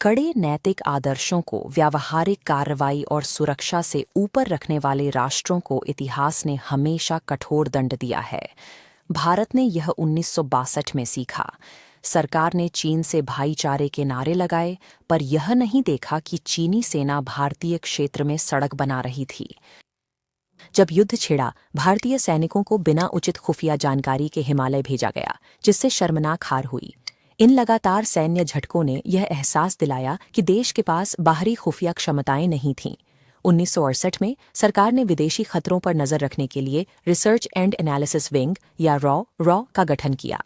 कड़े नैतिक आदर्शों को व्यावहारिक कार्रवाई और सुरक्षा से ऊपर रखने वाले राष्ट्रों को इतिहास ने हमेशा कठोर दंड दिया है। भारत ने यह 1962 में सीखा। सरकार ने चीन से भाईचारे के नारे लगाए, पर यह नहीं देखा कि चीनी सेना भारतीय क्षेत्र में सड़क बना रही थी। जब युद्ध छिड़ा, भारतीय सैनिकों को बिना उचित खुफिया जानकारी के हिमालय भेजा गया, जिससे शर्मनाक हार हुई। इन लगातार सैन्य झटकों ने यह एहसास दिलाया कि देश के पास बाहरी खुफिया क्षमताएं नहीं थीं। 1968 में सरकार ने विदेशी खतरों पर नजर रखने के लिए रिसर्च एंड एनालिसिस विंग या रॉ का गठन किया।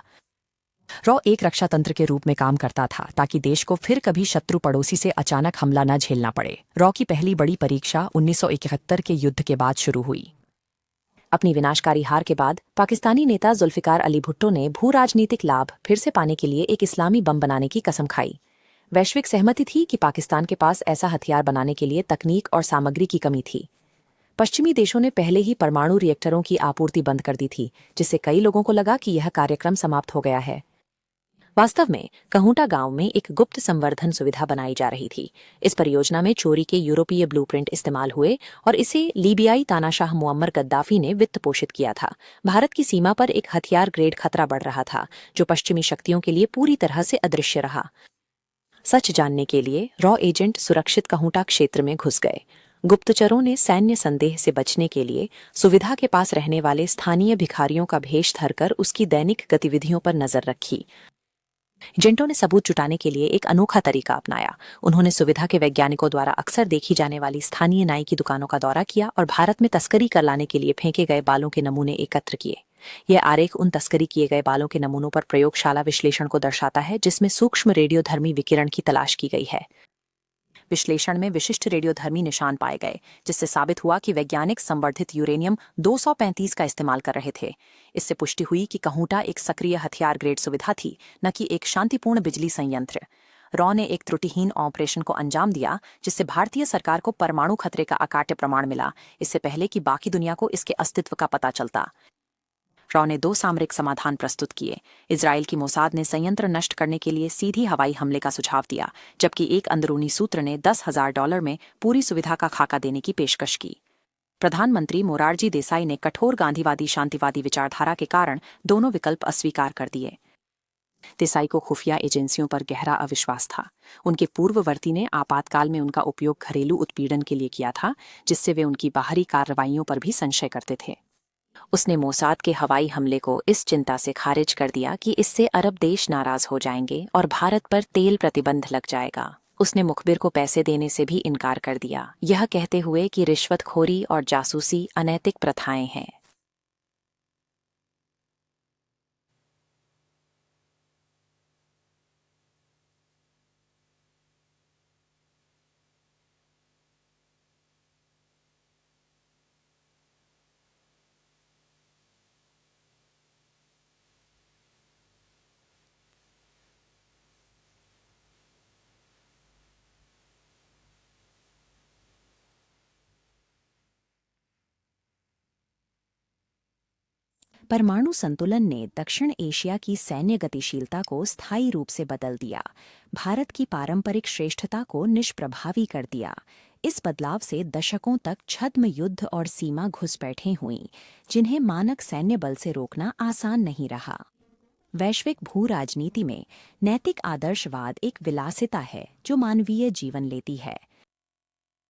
रॉ एक रक्षा तंत्र के रूप में काम करता था ताकि देश को फिर कभी शत्रु पड़ोसी से अचानक हमला न झेलना पड़े। रॉ की पहली बड़ी परीक्षा 1971 के युद्ध के बाद शुरू हुई। अपनी विनाशकारी हार के बाद पाकिस्तानी नेता जुल्फिकार अली भुट्टो ने भू राजनीतिक लाभ फिर से पाने के लिए एक इस्लामी बम बनाने की कसम खाई। वैश्विक सहमति थी कि पाकिस्तान के पास ऐसा हथियार बनाने के लिए तकनीक और सामग्री की कमी थी। पश्चिमी देशों ने पहले ही परमाणु रिएक्टरों की आपूर्ति बंद कर दी थी, जिससे कई लोगों को लगा कि यह कार्यक्रम समाप्त हो गया है। वास्तव में कहूटा गांव में एक गुप्त संवर्धन सुविधा बनाई जा रही थी। इस परियोजना में चोरी के यूरोपीय ब्लूप्रिंट इस्तेमाल हुए और इसे लीबियाई तानाशाह मुअम्मर गद्दाफी ने वित्त पोषित किया था। भारत की सीमा पर एक हथियार ग्रेड खतरा बढ़ रहा था, जो पश्चिमी शक्तियों के लिए पूरी तरह से अदृश्य रहा। सच जानने के लिए रॉ एजेंट सुरक्षित कहूटा क्षेत्र में घुस गए। गुप्तचरों ने सैन्य संदेह से बचने के लिए सुविधा के पास रहने वाले स्थानीय भिखारियों का भेष धरकर उसकी दैनिक गतिविधियों पर नजर रखी। एजेंटों ने सबूत जुटाने के लिए एक अनोखा तरीका अपनाया। उन्होंने सुविधा के वैज्ञानिकों द्वारा अक्सर देखी जाने वाली स्थानीय नाई की दुकानों का दौरा किया और भारत में तस्करी कर लाने के लिए फेंके गए बालों के नमूने एकत्र किए। यह आरेख उन तस्करी किए गए बालों के नमूनों पर प्रयोगशाला विश्लेषण को दर्शाता है, जिसमें सूक्ष्म रेडियोधर्मी विकिरण की तलाश की गई है। विश्लेषण में विशिष्ट रेडियोधर्मी निशान पाए गए, जिससे साबित हुआ कि वैज्ञानिक संवर्धित यूरेनियम 235 का इस्तेमाल कर रहे थे। इससे पुष्टि हुई कि कहूटा एक सक्रिय हथियार ग्रेड सुविधा थी, न कि एक शांतिपूर्ण बिजली संयंत्र। रॉ ने एक त्रुटिहीन ऑपरेशन को अंजाम दिया, जिससे भारतीय सरकार को परमाणु खतरे का अकाट्य प्रमाण मिला, इससे पहले कि बाकी दुनिया को इसके अस्तित्व का पता चलता। रॉ ने 2 सामरिक समाधान प्रस्तुत किए। इजराइल की मोसाद ने संयंत्र नष्ट करने के लिए सीधी हवाई हमले का सुझाव दिया, जबकि एक अंदरूनी सूत्र ने $10,000 में पूरी सुविधा का खाका देने की पेशकश की। प्रधानमंत्री मोरारजी देसाई ने कठोर गांधीवादी शांतिवादी विचारधारा के कारण दोनों विकल्प अस्वीकार कर दिए। देसाई को खुफिया एजेंसियों पर गहरा अविश्वास था। उनके पूर्ववर्ती ने आपातकाल में उनका उपयोग घरेलू उत्पीड़न के लिए किया था, जिससे वे उनकी बाहरी कार्रवाइयों पर भी संशय करते थे। उसने मोसाद के हवाई हमले को इस चिंता से खारिज कर दिया कि इससे अरब देश नाराज हो जाएंगे और भारत पर तेल प्रतिबंध लग जाएगा। उसने मुखबिर को पैसे देने से भी इनकार कर दिया, यह कहते हुए कि रिश्वतखोरी और जासूसी अनैतिक प्रथाएं हैं। परमाणु संतुलन ने दक्षिण एशिया की सैन्य गतिशीलता को स्थायी रूप से बदल दिया, भारत की पारंपरिक श्रेष्ठता को निष्प्रभावी कर दिया। इस बदलाव से दशकों तक छद्म युद्ध और सीमा घुसपैठें हुईं, जिन्हें मानक सैन्य बल से रोकना आसान नहीं रहा। वैश्विक भू राजनीति में नैतिक आदर्शवाद एक विलासिता है जो मानवीय जीवन लेती है।